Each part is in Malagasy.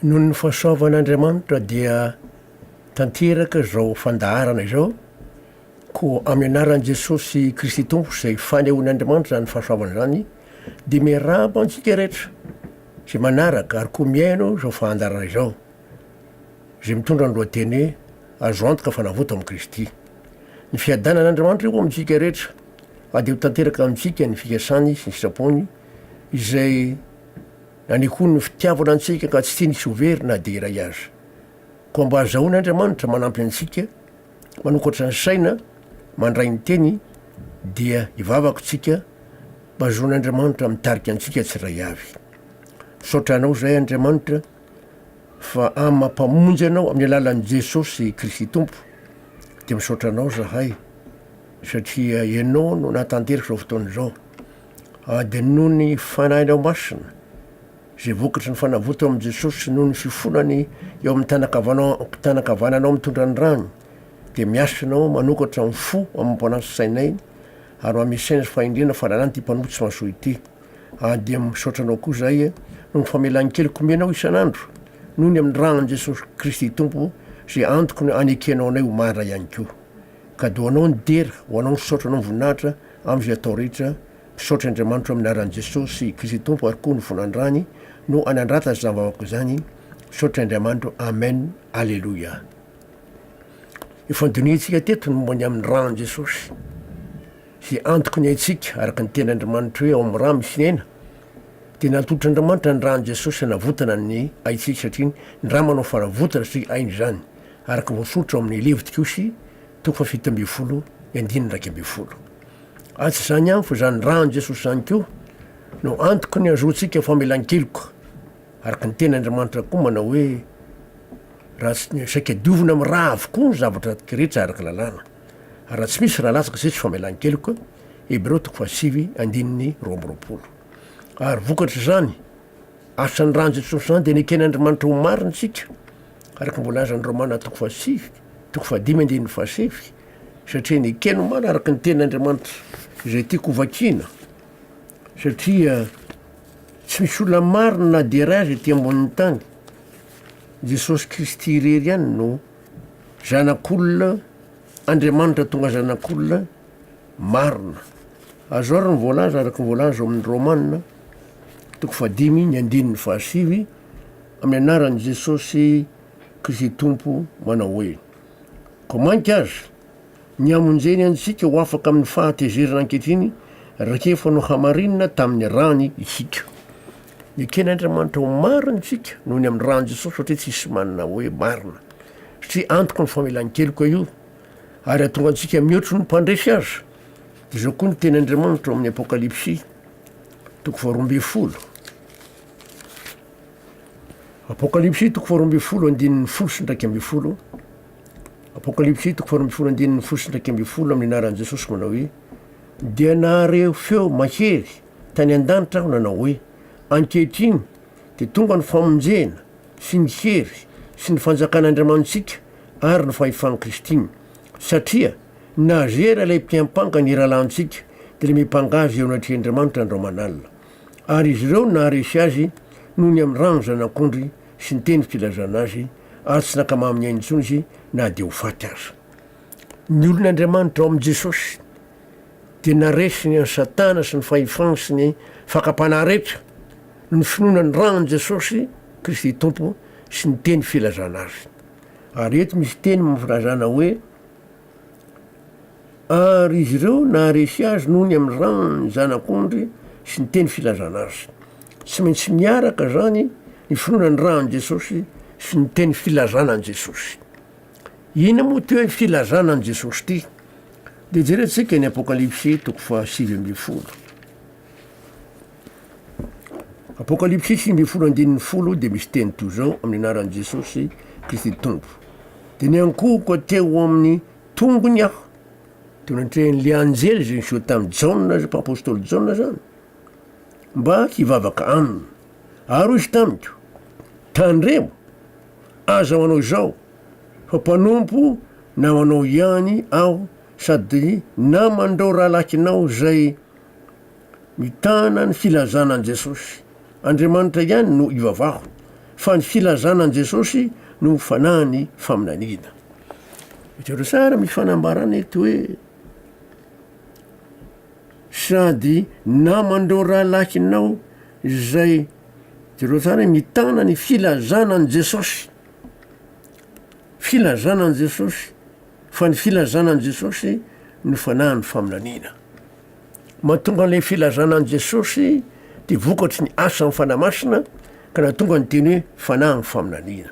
noho ny fahasoavan'Andriamanitra dia tanteraka zao fandaharana izao ko amin'ny anaran'i Jesosy Kristy Tompo zay fanehoan'Andriamanitra zany fahasoavana zany de miarahaba antsika rehetra zay manaraka ary koa miaino zao fahandarana izao zay mitondra ny lohateny hoe azo antoka fanavoto amin'i Kristy. Ny fiadanan'Andriamanitra io amintsika rehetra de ho tanteraka amintsika ny fikasany sy ny sitrapony izay nanekony ny fitiavana antsika ka tsy tiany hisy overy na de iray azy. Koa mba azahoan'Andriamanitra manampy antsika manokatra ny saina mandray ny teny dia hivavaka tsika mba azahoan'Andriamanitra mitarika antsika tsy ray avy. Misaotra anao zay Andriamanitra fa mampamonjy anao amin'ny alalan'i Jesosy Kristy Tompo de misaotra anao zahay satria ianao no natanteraka zao fotoana izao de noho ny fanahinao masina zay vokatry ny fanavoto amin'i Jesosy noho ny fifonany eo amin'ny tanakavananao mitondra ny rany de miasanao manokatra ny fo amampanasa sainay ary mamisaina fahindrina fahalalana ty mpanotsy mahasoa ity de misaotra anao koa zay no ny famelan'ny keliko menao isan'andro noho ny amin'ny ragnan'i Jesosy Kristy Tompo zay antoko ny anekenao anay ho mara ihany koa ka do anao ny dera ho anao ny saotra anao ny voninahitra am'izay atao rehetra. Misaotra Andriamanitra amin'ny anaran'i Jesosy Kristy Tompo ary koa ny fonandrany no anandrata zany vavako zany. Misaotra Andriamanitra. Amen. Alleluia. Efa nodinitsika teto ny mombany amin'ny ranan'i Jesosy zay antoko ny aitsika araka ny ten'Andriamanitra hoe ao amin'ny rah misy nena de natolotra Andriamanitra ny ranan'i Jesosy anavotana ny aitsika satria ny raha manao faravotana satria ainy zany araka voasoratra ao amin'ny Levitikosy 7:20. Tsy zany ihany fa zany ranan'i Jesosy zany koa no antoko ny azoantsika famelan-keloka araka ny ten'Andriamanitra koa manao hoe raha tsy saika diovina amin'ny raha avokoa ny zavatra rehetra araka lalàna raha tsy misy raha latsaka zay tsy famelan-keloka. Hebreo 7:20. Ary vokatra zany asan'ny ranan'i Jesosy zany de neken'Andriamanitra ho marintsika araka mbola azan'ny Romana 5:5 satria nekeno marina araka ny ten'Andriamanitra zay tiako hovakina satria tsy misy olona marina de ray azy ety ambonin'ny tany Jesosy Kristy irery ihany no zanak'olona Andriamanitra tonga zanak'olona marina. Azo ary ny voalaza araka ny voalaza amin'ny Romana 5:5 amin'ny anaran'i Jesosy Kristy Tompo manao hoe komanky azy ny amonjeny antsika ho afaka amin'ny fahatezerana ankehitriny rakefa no hamarinina tamin'ny rany isika. Neken'Andriamanitra ho marina isika noho ny amin'ny ranan'i Jesosy satria tsisy manana hoe marina satria antoko ny famelan-keloka io ary atonga antsika mihoatry ny mpandresy azy. De zao koa ny ten'Andriamanitra amin'ny Apokalipsy 2:20. Apokalipsy 2:20. Apokalipsy 2:20 amin'ny anaran'i Jesosy manao hoe dia nahareo feo mahery tany an-danitra aho nanao hoe ankehitriny de tonga ny famonjena sy ny hery sy ny fanjakan'Andriamanitsika ary ny fahefan'ny Kristy satria nazera ilay mpiampanga ny iralantsika de le mipangazy eo anatrian'Andriamanitra andro aman'alina ary izy ireo naharesy azy noho ny amin'ny rano zanak'ondry sy ny teny filazana azy ary tsy nakamamy aintsony izy na de ho faty azy. Ny olon'Andriamanitra ao amin'i Jesosy de naresy ny Satana sy ny fahefana sy ny fakapana rehetra ny finoana ny ranan'i Jesosy Kristy Tompo sy ny teny filazana azy. Ary eto misy teny mifilazana hoe ary izy ireo naharesy azy noho ny amin'ny rano ny zanak'ondry sy ny teny filazana azy. Tsy maintsy miaraka zany ny finoana ny ranan'i Jesosy sy ny teny filazana an' Jesosy. Ina moa ty hoe filazana an' Jesosy ty? De jerentsika ny Apokalipsy 7:20. Apokalipsy 7:20 de misy teny toy zao amin'ny anaran'i Jesosy Kristy Tompo. De ny ankoko teo amin'ny tongony aho teo nantrehany anjely zay niseho tamin'ny Jaona zay mpapôstôly Jaona zany mba hivavaka aminy ary izy tamiko tandremo aza ho anao izao fa mpanompo na ho anao ihany aho sady na mandao rahalakinao zay mitana ny filazana an' Jesosy. Andriamanitra ihany no ivavaho fa ny filazanan'i Jesosy no fanahany faminaniana. Itreo sara misy fanambarana eto hoe sady namandreo raha lakinao zay jereo tsara mitana ny filazanan'i Jesosy. Filazanan'i Jesosy fa ny filazanan'i Jesosy no fanahany faminaniana. Mahatonga an'ilay filazanan'i Jesosy de vokatry ny asa ny fanamasina ka nahatonga ny teny hoe fanahany faminaniana.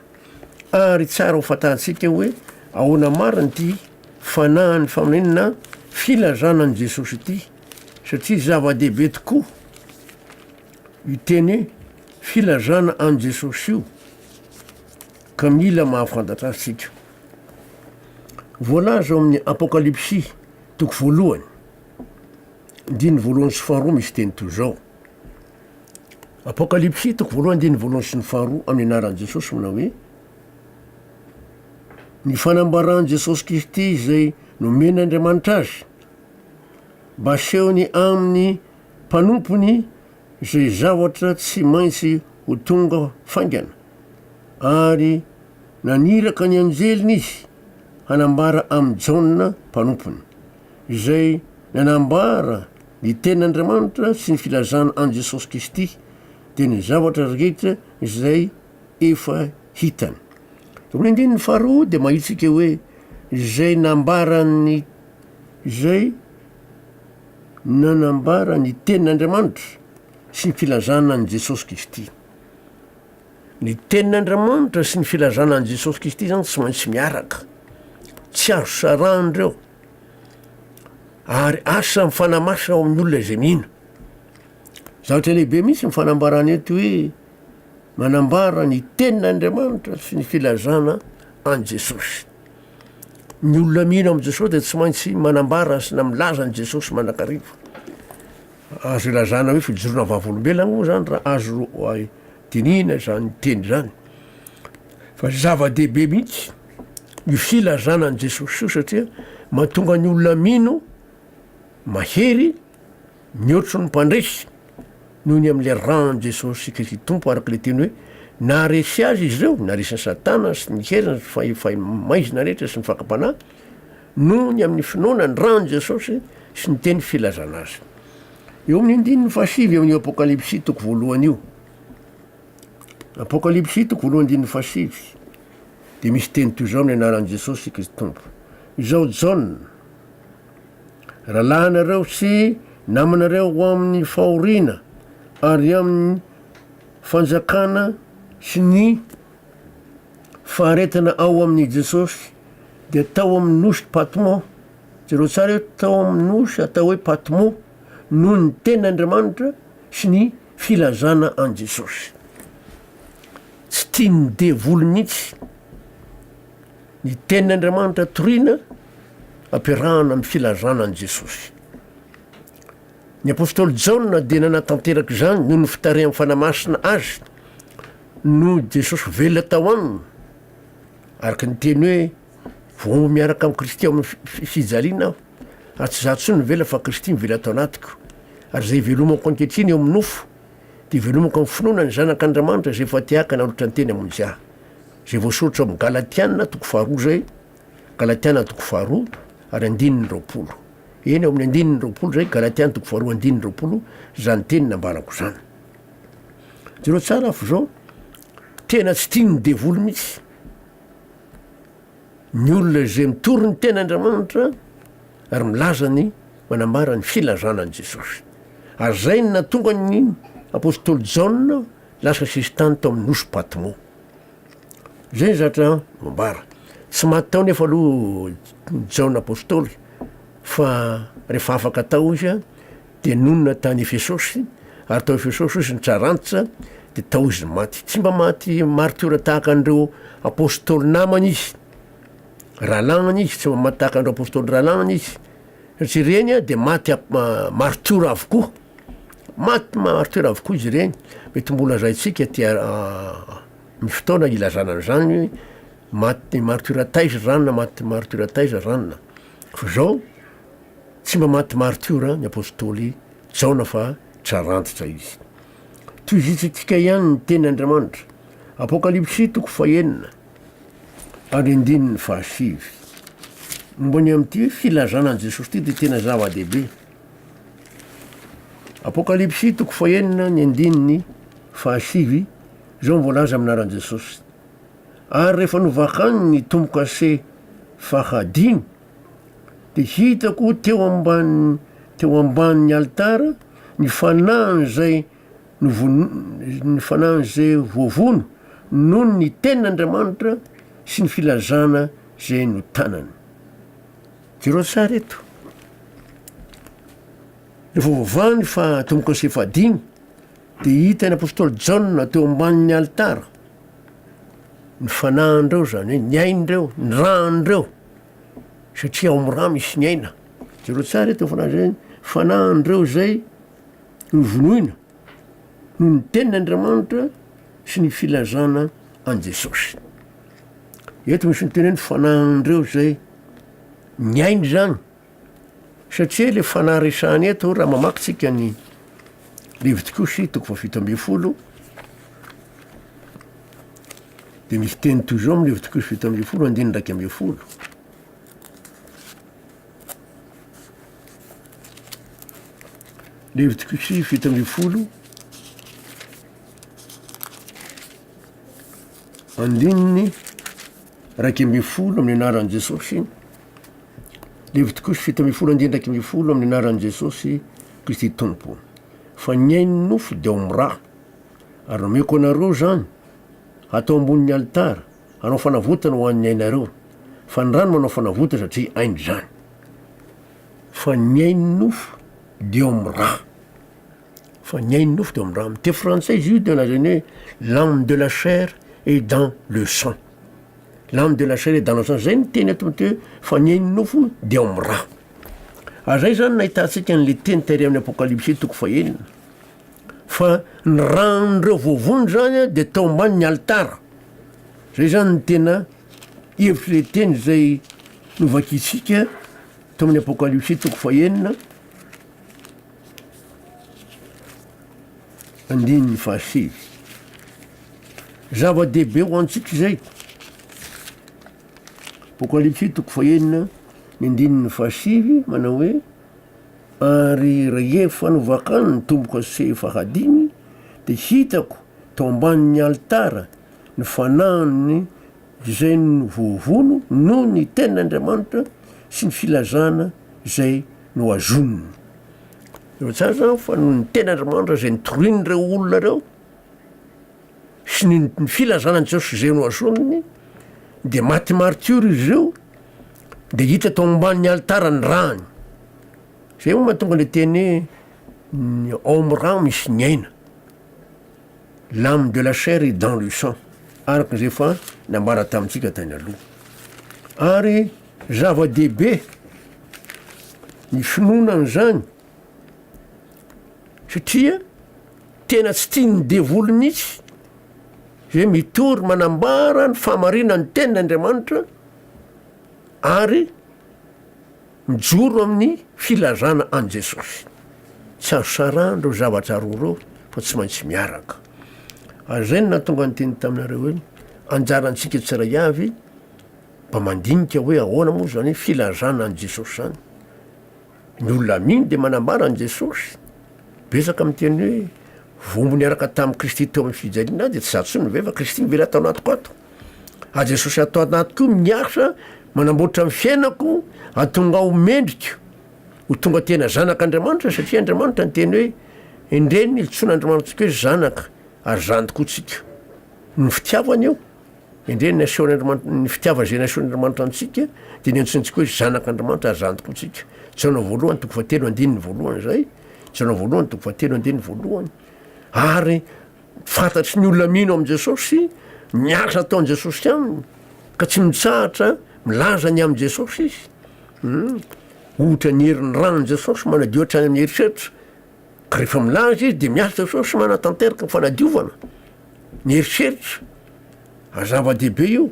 Ary tsara ho fatantsika hoe ahoana mariny ty fanahany faminaniana filazanan'i Jesosy ity, satria zava-dehibe tokoa io teny hoe filazana an' Jesosy io ka mila mahafantatra atsika. Voalaza ao amin'ny Apokalipsy toko voalohany, andiny voalohany sy faharoa misy teny toy zao. Apokalipsy toko voalohany andiny voalohany sy ny faharoa amin'ny anaran'i Jesosy manao hoe ny fanambaran'i Jesosy Kristy zay nomen'Andriamanitra azy mba asehony amin'ny mpanompony zay zavatra tsy maintsy ho tonga faingana, ary naniraka ny anjeliny izy hanambara amin'ny Jaona mpanompony izay nanambara ny ten'Andriamanitra sy ny filazana an' Jesosy Kristy de ny zavatra rehetra izay efa hitany. Amin'ny andininy faharoa de mahitsika hoe izay nambarany izay nanambara ny tenin'Andriamanitra sy ny filazana an' Jesosy Kristy. Ny tenin'Andriamanitra sy ny filazana an' Jesosy Kristy zany tsy maintsy miaraka, tsy azo sarandreo, ary asa mifanamasa ao amin'ny olona zay mihina. Zavatra lehibe mihitsy mifanambarana eto hoe manambara ny tenin'Andriamanitra sy ny filazana an' Jesosy. Ny olona mihina am' Jesosy de tsy maintsy manambara sy na milaza an' Jesosy manakariva. Azo ilazana hoe fijoroana vavolombelona moa zany raha azo dinihina zany teny zany. Fa zava-dehibe mihitsy io filazana an' Jesosy io satria mahatonga ny olona mino mahery mihoatro ny mpandresy noho ny am'le ran Jesosy Kristy tompo, araka le teny hoe naharesy azy izy reo, naharesiny Satana sy ny heriny maizina rehetra sy ny fakapanahy noho ny amin'ny finoana ny ran Jesosy sy ny teny filazana azy. Eo amin'ny andininy fahasivy amin'ny Apokalipsy toko voalohany io. Apokalipsy toko voalohany andininy fahasivy de misy teny toy zao amin'ny anaran'i Jesosy Kristy tompo: izao Jaona, rahalanareo sy namanareo ho amin'ny fahoriana ary amin'ny fanjakana sy ny faharetana ao amin'ny Jesosy de atao amin'ny nosy Patmo. Jereo tsara hoe tao amin'ny nosy atao hoe Patmo noho ny tenin'Andriamanitra sy ny filazana an' Jesosy. Tsy tia ny devoly mihitsy ny tenin'Andriamanitra toriana ampiarahana amin'ny filazana an' Jesosy. Ny apôstôly Jaona de nanatanteraky zany noho ny fitarehan'ny fanamasina azy no Jesosy velona tao aminy, araka ny teny hoe vao miaraka amin'ny Kristy ao amin'ny fijaliana aho, ary tsy zaho tsony mivela fa Kristy mivela tao anatiko, ary zay velomako ankehitriny eo amin'ny nofo de velomako amin'ny finoana ny zanak'Andriamanitra zay efa tiaka nalotra ny teny amonjy ahy. Zay voasoratra amin'ny Galatiana toko faharoa zay, Galatiana toko faharoa ary andininy roapolo. Eny ao amin'ny andininy roapolo zay, Galatiana toko faharoa andininy roapolo, zany teny nambarako zany. Jereo tsara afo zao tena tsy tia ny devoly mihitsy ny olona zay mitory ny ten'Andriamanitra ary milaza ny manambara ny filazana an' Jesosy. Ary zay ny natonga ny apôstôly Jaona lasa sisy tany tao amin'ny nosy Patmo. Zay zatra mambara. Tsy maty tao nefa aloha Jaona apôstôly, fa rehefa afaka tao izy de nonona tany Efesosy, ary tao Efesosy izy nitrarantitra de tao izy maty. Tsy mba maty martyra tahaka andreo apôstôly namany izy, rahalagnany izy, tsy mba maty tahaka andreo apôstôly rahalagnany izy, satria reny de maty martyra avokoa, maty martyra avokoa izy reny. Mety mbola zaitsika tia ny fotoana ilazana an'izany, maty martyra taiza ranona, maty martyra taiza ranona. Fa zao tsy mba maty martyra ny apôstôly Jaona fa trarantitra izy. Toy zitsitsika ihany ny tenin'Andriamanitra apokalipsy toko fahenina ary andininy fahasivy. Mbony am'ty filazana an Jesosy ty de tena zava-dehibe. Apokalipsy toko fahenina ny andininy fahasivy zao mivolaza aminaran Jesosy. Ary rehefa novakany ny tombo-kase fahadimy de hitako teo ambanin'ny altara ny fanahy zay voavono noho ny tenin'Andriamanitra sy ny filazana zay no tanany. Jereo tsara eto. Rehefa vovany fa tombo-kase fahadimy de hita ny apôstôly Jaona teo ambanin'ny altara ny fanahindreo zany hoe ny aindreo, ny rahandreo satria ao amin'ny rà misy ny aina. Jereo tsara eto fanahy zay fanahindreo zay novonoina noho ny tenin'Andriamanitra sy ny filazana an Jesosy. Eto misy ny teny hoe ny fanahindreo zay ny ainy zany satria le fanahy resahany eto raha mamakitsika ny Levitikosy toko 7 de misy teny toy zao amin'ny Levitikosy 7 andininy 1 Levitikosy 7 andininy 2 amin'ny anaran Jesosy. Levitikosy 7 andininy 2 amin'ny anaran Jesosy Kristy Tompo. Fa ny ainy nofo de ao amin'ny rà ary nomeko anareo zany atao ambonin'ny altara anao fanavotana ho an'ny ainareo fa ny rano manao fanavotana satria ainy zany. Fa ny ainy nofo de ao amin'ny rà. Fa ny ainy nofo de ao amin'ny rà. Amin'ny teny frantsay izy io de lazany hoe l'âme de la chair est dans le sang. L'âme de la chair est dans le sang. Zay ny teny eto hoe fa ny ainy nofo de ao amin'ny rà. Zay zany nahitantsika n'le teny tary amin'ny apokalipsy toko fahenina fa ny randreo voavono zany de tao ambanin'ny altara. Zay zany ny tena hevitry le teny zay novakitsika tao amin'ny apokalipsy toko fahenina andininy fahasivy. Zava-dehibe ho antsika zay. Apokalipsy toko fahenina ny andininy fahasivy manao hoe ary rehefa novakany ny tombo-kase fahadimy de hitako tao ambanin'ny altara ny fanahiny zay ny voavono noho ny tenin'Andriamanitra sy ny filazana zay no azoniny. Eo tsara zany fa noho ny tenin'Andriamanitra zay nitoriny reo olona reo sy ny filazana Jesosy zay no azoniny de maty martyr izy reo de hita tao ambanin'ny altara ny rany. Zay moa mahatonga le teny ao amin'ny rà misy ny aina. L'âme de la chair est dans le sang. Araka zay fa nambara tamintsika tany aloha. Ary zava-dehibe ny finoana zany satria tena tsy tia ny devoly mihitsy zay mitory manambara ny famarina ny tenin'Andriamanitra ary mijoro amin'ny filazana an Jesosy. Tsy azo sarandreo zavatra roa reo fa tsy maintsy miaraka. Zay no nahatonga ny teny taminareo hoe anjarantsika tsiray avy mba mandinika hoe ahoana moa zany filazana an Jesosy zany. Ny olona mino de manambara an Jesosy. Besaka amiteny hoe vombo niaraka tamin'i Kristy teo amin'ny fijaliana de tsy zatsy ny ve fa Kristy mivela atao anatiko ato. A Jesosy atao anatiko miasa manamboatra amin'ny fiainako atonga ho mendrika ho tonga tena zanak'Andriamanitra satria Andriamanitra ny teny hoe endreny ilitson'Andriamanitra tsika hoe zanaka ary zandiko tsika. Ny fitiavany eo endreny ny asehon'Andriamanitra ny fitiava zay nasehon'Andriamanitra antsika de ny antsontsika hoe zanak'Andriamanitra ary zandiko tsika. Jaona voalohany toko 7 andininy voalohany zay. Jaona voalohany toko 7 andininy voalohany. Ary fantatry ny olona mino am Jesosy miasa ataon Jesosy aminy ka tsy mitsahatra milaza ny am Jesosy izy. Ohatra ny herin'ny rano Jesosy manadio hatrany amin'ny heritreritra ka rehefa milaza izy de miasa Jesosy manatanteraka ny fanadiovana ny heritreritra. Zava-dehibe io.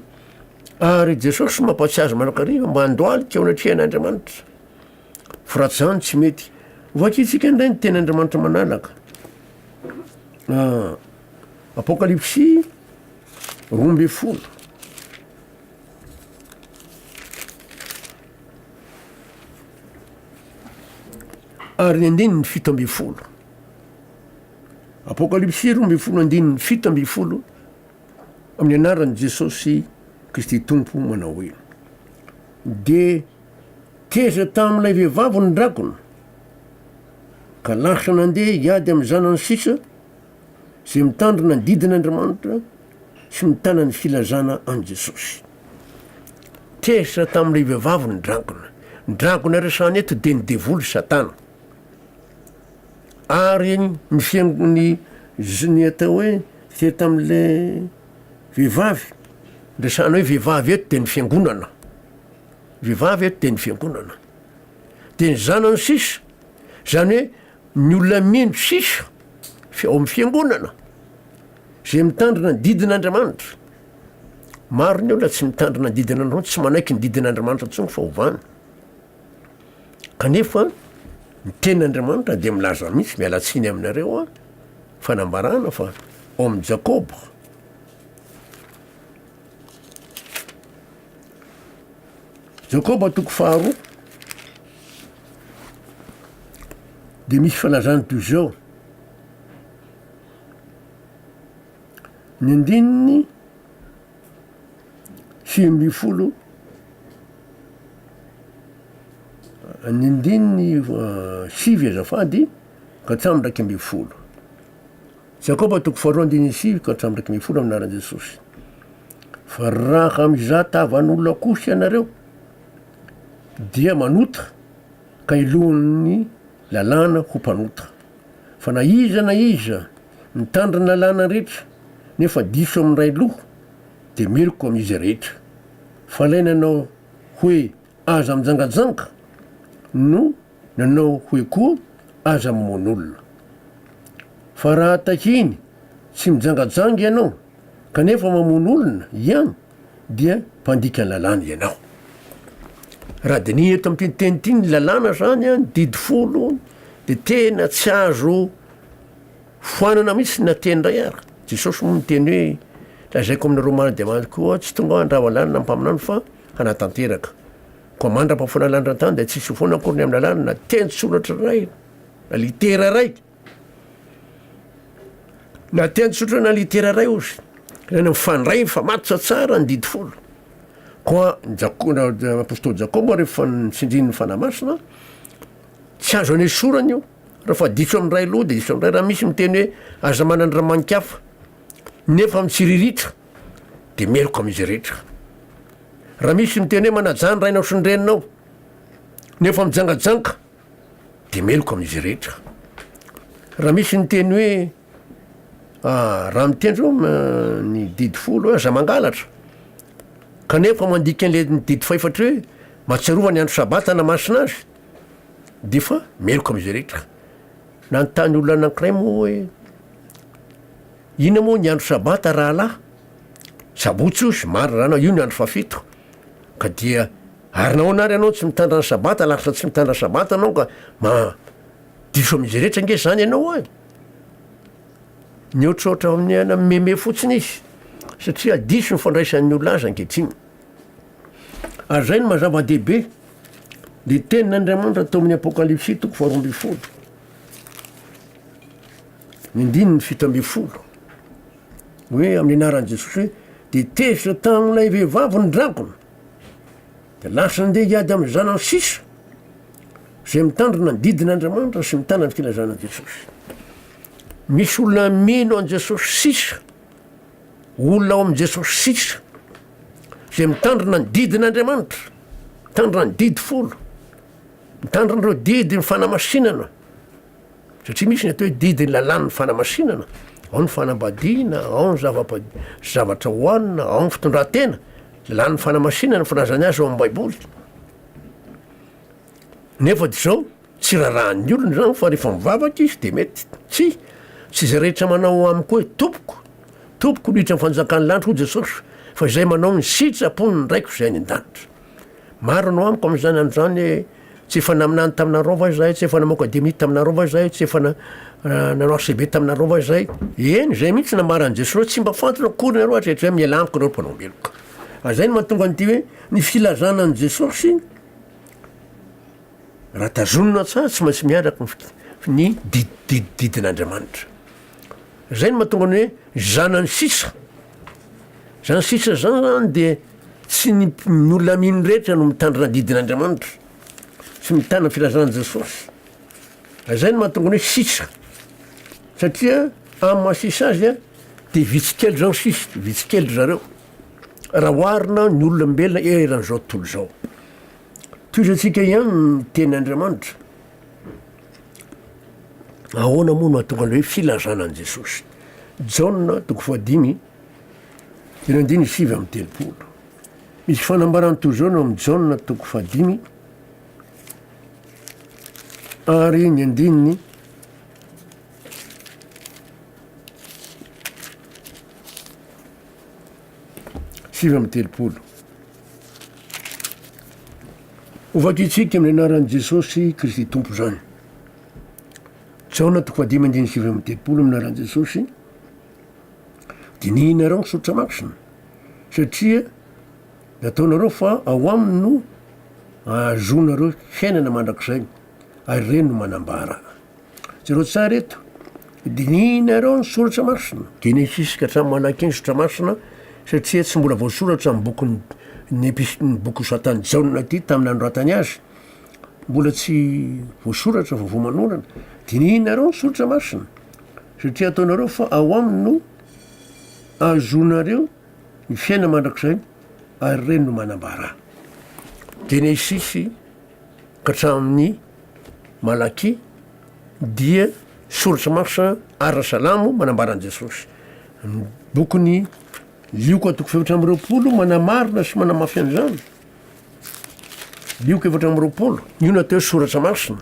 Ary Jesosy mampatsiazy manakariva mba handoalika ao anatrihan'Andriamanitra. Fa raha zany tsy mety. Vakitsika indray ny tenin'Andriamanitra manalaka. Apokalipsy roambifolo ary ny andininy fito ambifolo apokalipsia roambifolo andininy fito ambifolo amin'ny anaran'i Jesosy Kristy Tompo manao hoe de teza tam'ilay vehivavy ny drakona ka lasa nandeha hiady amin'ny zanany sisa zay mitandrina ny didin'Andriamanitra sy mitana ny filazana an' Jesosy. Teza tam'ilay vehivavy ny drakona resany eto de ny devoly Satana ary ny fiangony ny atao hoe teza tam'le vehivavy resana hoe vehivavy eto de ny fiangonana, vehivavy eto de ny fiangonana, de ny zanany sisa zany hoe ny olona mino sisa ao amin'ny fiangonana zay mitandrina ny didin'Andriamanitra. Maro ny olona tsy mitandrina ny didin'Andriamanitra, tsy manaiky ny didin'Andriamanitra tsony fa ovana, kanefa ny tenin'Andriamanitra de milaza mihitsy mialatsiny aminareo fanambarana fa ao amin'ny Jakoba toko faharoa de misy falazany toy zao: ny andininy sivy ambifolo ny andininy sivy azafady ka hatramin'ny raiky ambifolo. Jakoba toko faharoa andininy sivy ka hatramin'ny raiky ambifolo aminaran'i Jesosy. Fa raha mizaha tavan'olona kosa ianareo dia manota ka ilohan'ny lalàna ho mpanota. Fa na iza mitandriny lalàna rehetra nefa diso amin'ny ray loha de meloko amin'izy rehetra. Fa lay nanao hoe aza mijangajanga no nanao hoe koa aza mamon'olona. Fa raha takiny tsy mijangajanga ianao kanefa mamon'olona ihany dia mpandika ny lalàna ianao. Raha dini eto amin'ity teny ny lalàna zany ny didy folo de tena tsy azo foanana mihitsy na teny ray ara. Jesosy moa miteny hoe lazaiko amin'ny Romana diamandry koa tsy tonga andrava lalina mpaminany fa hanatanteraka. Koa mandra-pafona landran-tany de tsisy foana akoriny amin'ny lalàna na teny tsoratra ray na litera ray na teny tsoratra na litera ray ozy zany mifandray fa matotra tsara ny didy folo. Koa apôstôly Jakoba rehefa nitsindrin'ny fanamasina tsy azo ane sorany io rehefa diso amin'ny ray loha de diso amin'ny ray. Raha misy miteny hoe aza manany raha manikafa nefa mitsiriritra de meloko amin'izy rehetra. Raha misy miteny hoe manajany rainao sy ny reninao nefa mijangajanga de meloko amin'izy rehetra. Raha misy miteny hoe raha miteny zao ny didy folo aza mangalatra kanefa mandika an'le ny didy faefatra hoe mahatsiarova ny andro sabata na masina azy de fa meloko amin'izy rehetra. Nanontany olona anankiray moa hoe ina moa ny andro sabata raha lahy? Sabotsy io sy mary rahanao, io ny andro fafito. Ka dia arinao anary ianao tsy mitandra ny sabata, lasa tsy mitandra sabata anao ka diso amin'izy rehetra nge zany ianao ay. Ny ohatrohatra amin'ny ana meme fotsiny izy satria diso ny fandraisan'ny olona azy ankehitriny. Ary zay no mazava-dehibe de tenin'Andriamanitra tao amin'ny Apokalipsia toko faharoa ambifolo ny andininy fito ambifolo hoe amin'ny anaran'i Jesosy hoe de tezitra tam'ilay vehivavy ny drakona de lasa andeha hiady amin'ny zanany sisa zay mitandrina ny didin'Andriamanitra sy mitana ny filazanan'i Jesosy. Misy olona mino an' Jesosy sisa, olona ao amin'i Jesosy sisa zay mitandrina ny didin'Andriamanitra, mitandrina ny didy folo, mitandrina ireo didy ny fanamasinana. Satria misy ny atao hoe didy ny lalàn'ny fanamasinana, ao ny fanambadiana, ao ny zavatra hohanina, ao ny fitondran-tena, lalàn'ny fanamasinana filazany azy ao amin'ny Baiboly. Nefa zao tsy rarahan'ny olona zany fa rehefa mivavaka izy de mety tsy zay rehetra manao amiko hoe tompoko litra ny fanjakany lanitra ho Jesosy, fa izay manao ny sitrapony ny raiko zay ny an-danitra. Maro anao amiko amin'izany andro zany tsy efa naminany taminarova zahay, tsy efa namoaka demi taminarova zahay, tsy efa nanao cb taminarova zahay. Eny zay mihitsy namaran'i jesosy, tsy mba fantatra kory nareo atretra mialamiko nareo mpanao-beloka. Zay no mahatonga an'ity hoe ny filazana an' jesosy raha tazonina tsara tsy maintsy miaraka ny didin'Andriamanitra. Zay no mahatonga ny hoe zanany sisa. Zany sisa zany zany de tsy ny olona mino rehetra no mitandrina didin'Andriamanitra, tsy mitana filazanan'i Jesosy. Zay no mahatonga ny hoe sisa. Satria amin'ny mahasisa azy a de vitsikely zao sisa, vitsikely zareo. Raha oharina ny olombelona eran'izao tontolo zao. Toy antsika ihany ny tenin'Andriamanitra. Ahoana moa no mahatonga ny hoe filazana an' Jesosy. Jaona 5:9-7. Misy fanambarany toy zao no amin'ny Jaona 5:5 ary ny 7:7. Ovakitsika amin'ny anaran'i Jesosy Kristy Tompo zany. Jaona 5:5-7 amin'ny anaran'i Jesosy. Dinihinareo misotra masina satria nataonareo fa ao aminy no ahazonareo fiainana mandrakizay ary reny no manambara. Jereo tsara eto, dinihinareo ny soratra masina. Genesis ka hatramin'ny Malaky ny soratra masina satria tsy mbola voasoratra ny boky ny boky Satany Jaona ty tamin'ny anoratany azy. Mbola tsy voasoratra fa vao manorana. Dinihinareo ny soratra masina satria ataonareo fa ao aminy no ahazonareo ny fiaina mandrakizay ary reny no manambara. Genesis ka hatramin'ny Malaky dia soratra masina ara-salamo manambaran'i Jesosy. Bokony Lioka 4:20 manamarina sy manamafy an'izany. Lioka 4:20 io natao soratra masina.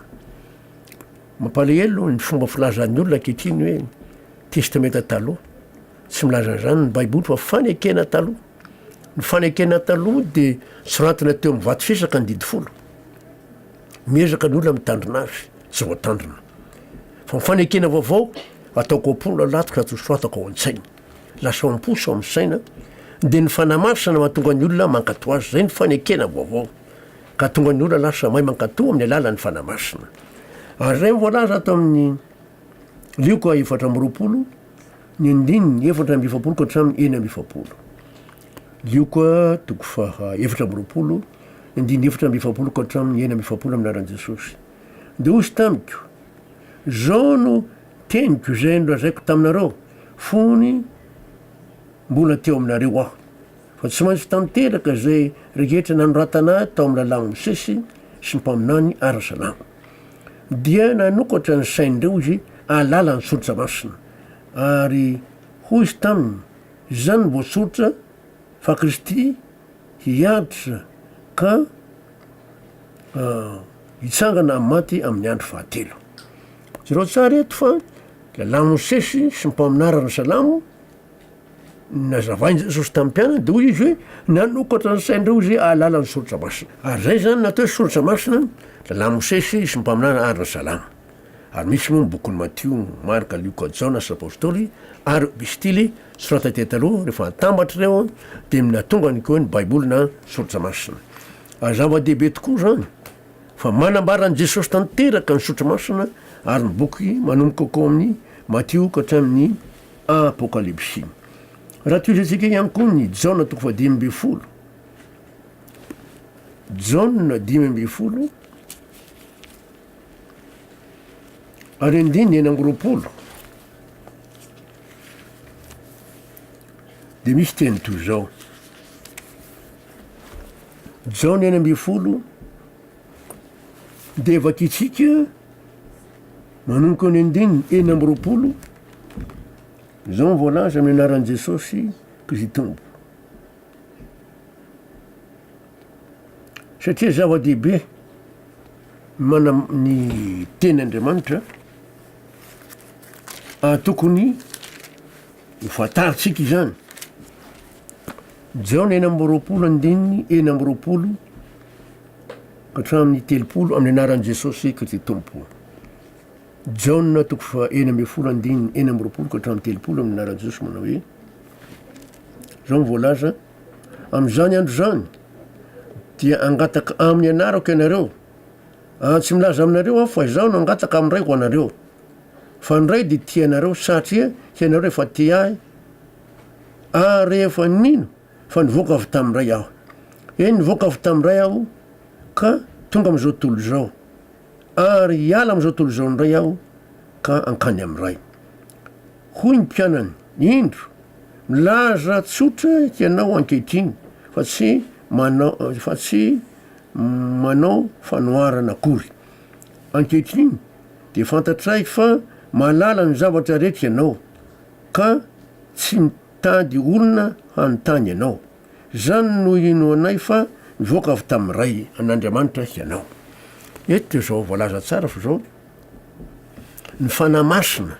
Mampalahelo ny fomba filazan'ny olona ankehitriny hoe testamenta taloha. Tsy milaza an'izany ny Baiboly fa fanekena taloha. Ny fanekena taloha dia soratana teo amin'ny vato fisaka ny didifolo. Miezaka ny olona mitandrina azy, tsy voatandrina. Fa ny fanekena vaovao ataoko am-polo latitra tsy soratako ao an-tsaina. Lasa am-poso amin'ny saina dia ny fanamasina mahatonga ny olona mankato azy. Zay ny fanekena vaovao ka tonga ny olona lasa mahay mankato amin'ny alalan'ny fanamasina. Ary zay voalaza ato amin'ny Lioka 4:20 ny 4:20 ka hatramin'ny 1:20. Lioka 4:20 ny 4:20 ka hatramin'ny 1:20 amin'ny anaran'i Jesosy. De ozy tamiko, zao no teniko izay nolazaiko taminareo fony mbola teo aminareo aho. Fa tsy maintsy tanteraka zay rehetra nanoratana tao amin'ny lalàna Mosesy sy ny mpaminany ara-salamo. Dia nanokatra ny sain'ireo izy ahalala ny soratra masina. Ary hoy izy taminy, zany no voasoratra fa Kristy hiaditra ka hitsangana amin'ny maty amin'ny andro fahatelo. Jereo tsara eto fa lalàna Mosesy sy ny mpaminany ara-salamo nazavainy Jesosy tamin'ny mpianany dia hoy izy hoe nanokatra ny sain'ireo izy ahalala ny soratra masina. Ary zay zany natao soratra masina lalàna Mosesy sy ny mpaminany ara-salamo. Ary misy moa ny bokon'ny Matio, Marka, Lioka, Jaona sy apôstôly ary epistily sorata tety aloha rehefa atambatra ireo dia natonga ny koa ny Baiboly na soratra masina. Zava-dehibe tokoa zany fa manambaran'i Jesosy tanteraka ny soratra masina ary ny boky manomboka koa amin'ny Matio ka hatramin'ny Apokalipsy. Raha toy izantsika ihany koa ny Jaona 5:10. Jaona 5:10 ary 9:20 dia misy teny toy zao. Jaona 9:20 dia vakitsika manomboka ny 9:20 zao voalaza amin'ny anaran'i Jesosy Kristy Tompo. Satria zava-dehibe ny tenin'Andriamanitra tokony hofantaritsika izany. Jaona 9:20 9:20 ka hatramin'ny telopolo amin'ny anaran'i jesosy kristy tompo. Jaona toko fa eny amby folo andininy eny amby roapolo ka hatramin'ny telopolo amin'ny anaran'i jesosy manao hoe zao mivoalaza amin'izany andro zany dia angataka amin'ny anarako ianareo. Tsy milaza aminareo aho fa izaho no angataka amin'ray ho anareo. Fa ndray dia tianareo satria tianareo efa ty ahy ary efa nino fa nivoaka avy tamin'ray aho. Eny nivoaka avy tamin'ray aho ka tonga am'izao tontolo zao ary hiala am'izao tontolo zao ndray aho ka ankany amin'ray. Hoy ny mpianany indro milaza tsotra tianao ankehitriny fa tsy manao fanoharana akory. Ankehitriny dia fantatray fa malala ny zavatra rehetra ianao ka tsy mitady olona hanontany ianao. Zany no ino anay fa mivoaka avy tamin'ray an'Andriamanitra ianao. Eto zao voalaza tsara fa zao ny fanahy masina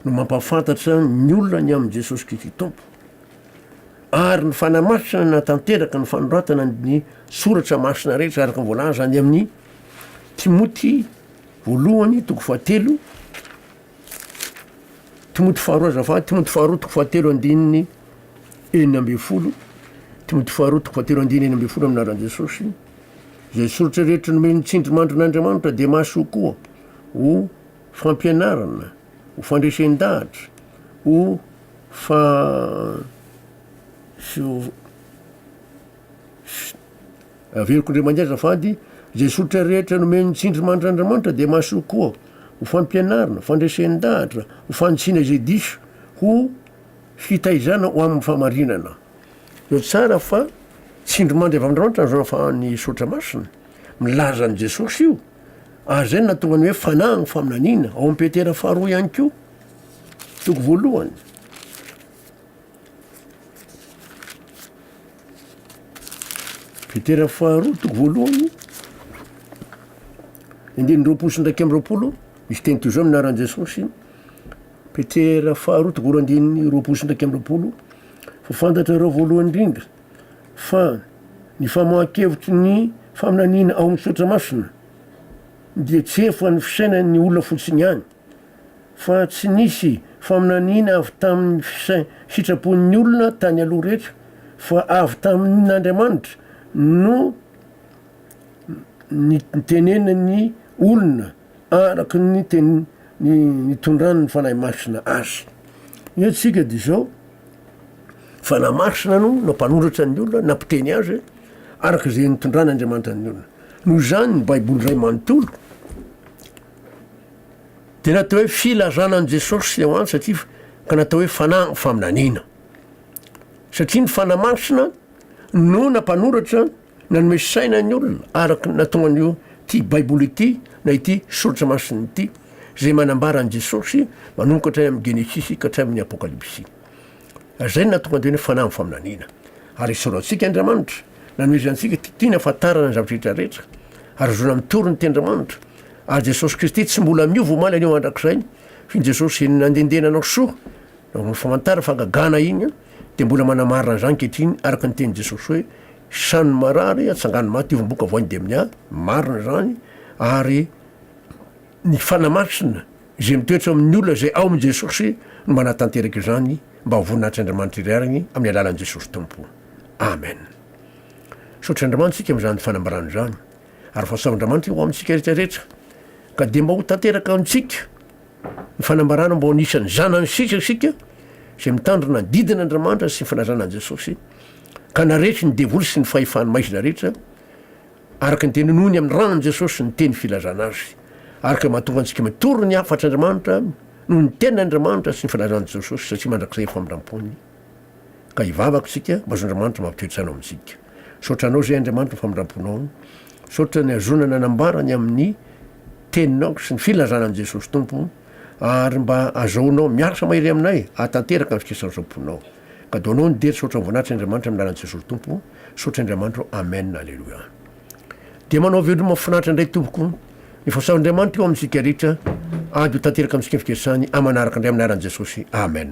no mampafantatra ny olona ny amin'i Jesosy Kristy tompo. Ary ny fanahy masina natanteraka ny fanoratana ny soratra masina rehetra araka ny voalaza any amin'ny Timoty voalohany toko fahatelo, Timoty faharoa azafady, Timoty faharoa toko fahatelo andininy enina amby folo, Timoty faharoa toko fahatelo andininy enina amby folo amin'ny anaran'i Jesosy. Zay soratra rehetra nomeny tsindrimandro n'Andriamanitra dia mahasoa koa ho fampianarana, ho fandresen-dahatra, ho averiko indray mandeha azafady. Zay soratra rehetra nomeny tsindrimandro n'Andriamanitra dia mahasoa koa ho fampianarana, fandresen-dahatra, ho fanotsina izay diso, ho fitaizana ho amin'ny famarinana. Eo tsara fa tsindrimandro avy amin'Andriamanitra zao fa ny soratra masina milaza an' Jesosy io. Ary zay natonga ny hoe fanahy ny faminaniana ao amin'ny Petera faharoa ihany koa toko voalohany. Petera faharoa toko voalohany andininy roapolo sy ndraiky amby roapolo misy teny toy zao minaran'i Jesosy. Petera faharoa toko voalohany andininy roapolo sy ndraiky amby roapolo. Fa fantatrareo voalohany indrindra fa ny famohan-kevitry ny faminaniana ao amin'ny soratra masina dia tsy efa ny fisainan'ny olona fotsiny ihany, fa tsy nisy faminaniana avy tamin'ny sitrapon'ny olona tany aloha rehetra, fa avy tamin'Andriamanitra no nitenenany olona araka ny tondrany ny fanahy masina azy. Io tsika dia zao fanahy masina no nampanoratra ny olona, nampiteny azy araka izay nitondran'Andriamanitra ny olona. Noho zany ny baiboly ray manontolo dia natao hoe filazana an' Jesosy ao any satria ka natao hoe fanahy ny faminaniana. Satria ny fanahy masina no nampanoratra nanome saina ny olona araka natonga an'io ty baiboly ity na ity soratra masina ity zay manambara an' Jesosy manomboka hatray amin'ny Genesisy ka hatray amin'ny Apokalipsy. Zay natonga ny hoe fanahy ny faminaniana. Ary isaorantsika Andriamanitra nanomezantsika tiana afantarana ny zavatra rehetrarehetra ary zona mitorony ty Andriamanitra. Ary Jesosy Kristy tsy mbola miova omaly anio andrakizay fa Jesosy nandendenanao soa no famantara fangagana iny dia mbola manamarina zany kehitriny araka ny teny Jesosy hoe sany marary atsangany maty ivomboka voany dia amin'ny marina zany. Ary ny fanahy masina izay mitoetra amin'ny olona zay ao amin'i Jesosy no manatanteraka izany mba hovoninahitry Andriamanitra irariny amin'ny alalan'i Jesosy tompo. Amen. Saotra Andriamanitra sika amin'izany fanambarana zany ary fahasavan-Andriamanitra ho amintsika rehetrarehetra ka dia mba ho tanteraka amintsika ny fanambarana mba ho anisan'ny zanany sika zay mitandrina ny didin'Andriamanitra sy ny fanazana an' Jesosy ka naretry ny devoly sy ny fahefany maizina rehetra araka ny teny nohony amin'ny ranan' Jesosy ny teny filazana azy araka mahatonga antsika mitoro ny afatr'Andriamanitra noho ny ten'Andriamanitra sy ny filazan'i Jesosy satria mandrakizay famindram-pony ka hivavaka tsika mba azo Andriamanitra mampitoetranao amintsika. Saotranao zay Andriamanitra famindram-ponao, saotra ny azona nanambarany amin'ny teninao sy ny filazanan'i Jesosy tompo ary mba azahoanao miasa mahery aminay atanteraka ny fikesanazaponao ka daonao ny dery saotra nyvoninahitry Andriamanitra amin'ny lalan'i Jesosy tompo. Saotra Andriamanitra. Amen. Alleluia. Dia manao veloma mahafinaritra indray tompoko ny fahasavan'Andriamanitra eo amintsika rehetra ady ho tanteraka amintsika ny fikesany amanaraka indray amin'ny lalan'i Jesosy. Amen.